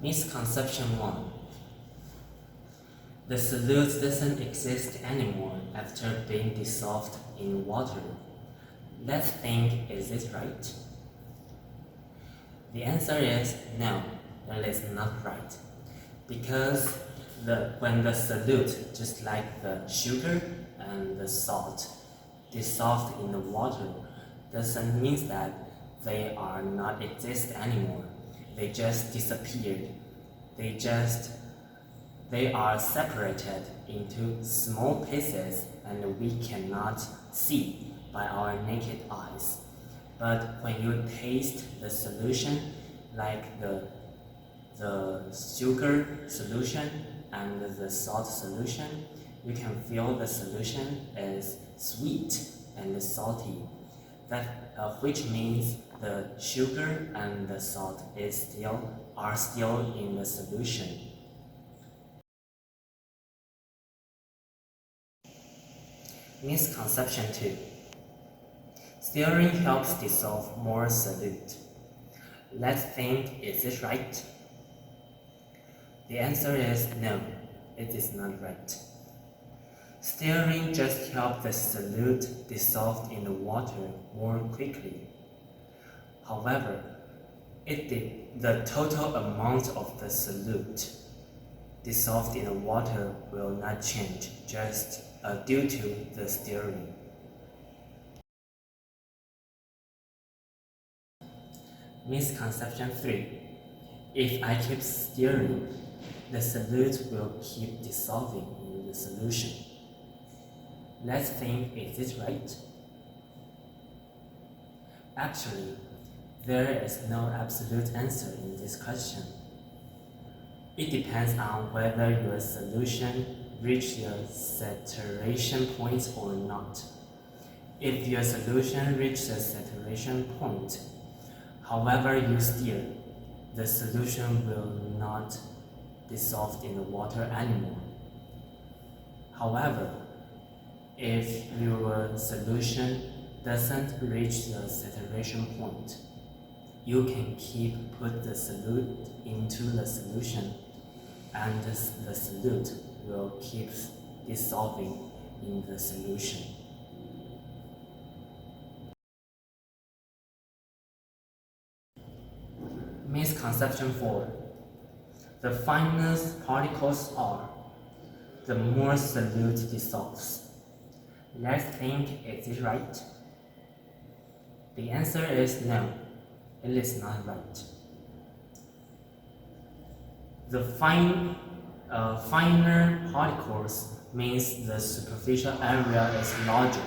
Misconception 1. The solute doesn't exist anymore after being dissolved in water. Let's think, is it right? The answer is no, that is not right. Because when the solute, just like the sugar and the salt, dissolved in the water, doesn't mean that they are not exist anymore. They just disappeared. They are separated into small pieces and we cannot see by our naked eyes. But when you taste the solution, like the sugar solution and the salt solution, you can feel the solution is sweet and salty. Which means the sugar and the salt are still in the solution. Misconception 2. Stirring helps dissolve more solute. Let's think, is it right? The answer is no, it is not right. Stirring just helps the solute dissolve in the water more quickly. However, the total amount of the solute dissolved in the water will not change just due to the stirring. Misconception 3. If I keep stirring, the solute will keep dissolving in the solution. Let's think, is it right? Actually, there is no absolute answer in this question. It depends on whether your solution reaches your saturation point or not. If your solution reaches the saturation point, however you stir, the solution will not dissolve in the water anymore. However, if your solution doesn't reach the saturation point, you can put the solute into the solution and the solute will keep dissolving in the solution. Misconception 4. The finer particles are, the more solute dissolves. Let's think, is it right? The answer is no, it is not right. The finer particles means the superficial area is larger,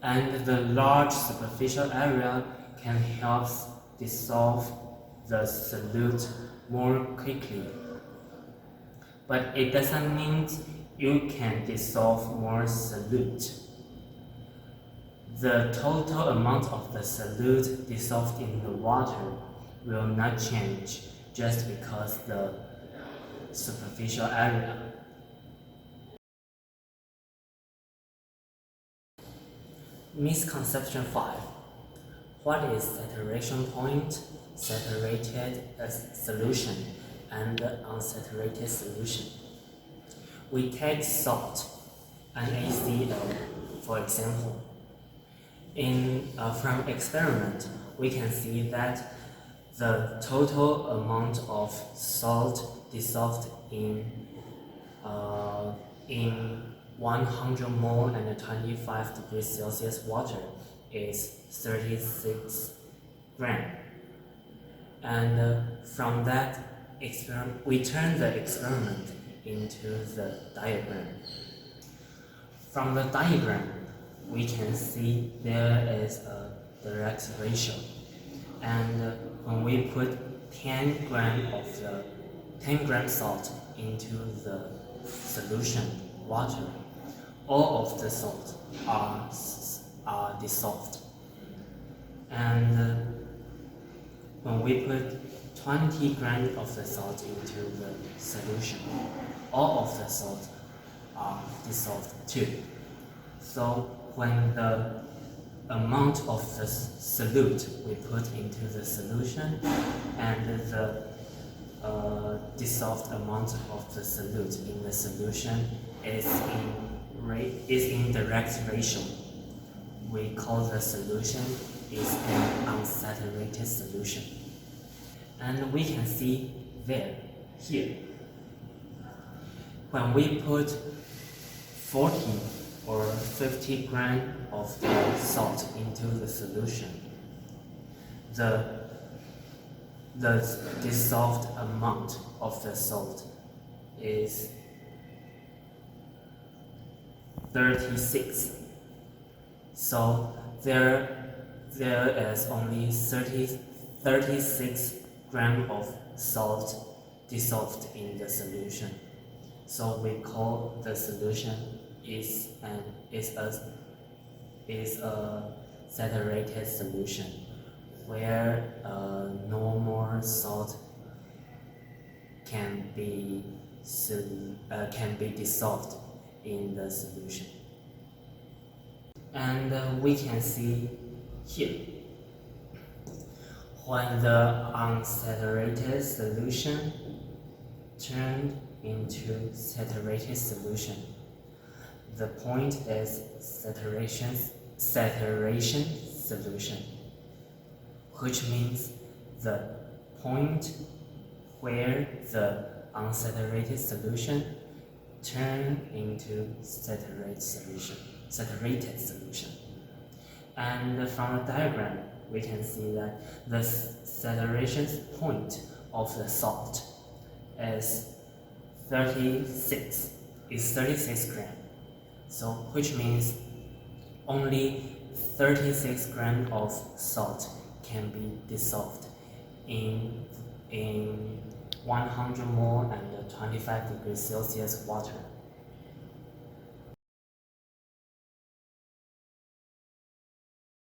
and the large superficial area can help dissolve the solute more quickly. But it doesn't mean you can dissolve more solute. The total amount of the solute dissolved in the water will not change just because the superficial area. Misconception 5. What is saturation point, saturated solution, and unsaturated solution? We take salt, NaCl, for example. From experiment, we can see that the total amount of salt dissolved in 100 mole and 25 degrees Celsius water is 36 grams. And from that experiment, we turn the experiment into the diagram. From the diagram, we can see there is a direct ratio. And when we put 10 grams salt into the solution water, all of the salt are dissolved. And when we put 20 grams of the salt into the solution, all of the salt are dissolved too. So when the amount of the solute we put into the solution and the dissolved amount of the solute in the solution is in direct ratio. We call the solution is an unsaturated solution. And we can see here, when we put 40 or 50 grams of the salt into the solution, the dissolved amount of the salt is 36. So there is only 36 grams of salt dissolved in the solution. So we call the solution is a saturated solution, where no more salt can be dissolved in the solution. And we can see here, when the unsaturated solution turned into saturated solution, the point is saturation solution, which means the point where the unsaturated solution turn into saturated solution. And from the diagram, we can see that the saturation point of the salt is 36 grams. So which means only 36 grams of salt can be dissolved in 100 mole and 25 degrees Celsius water.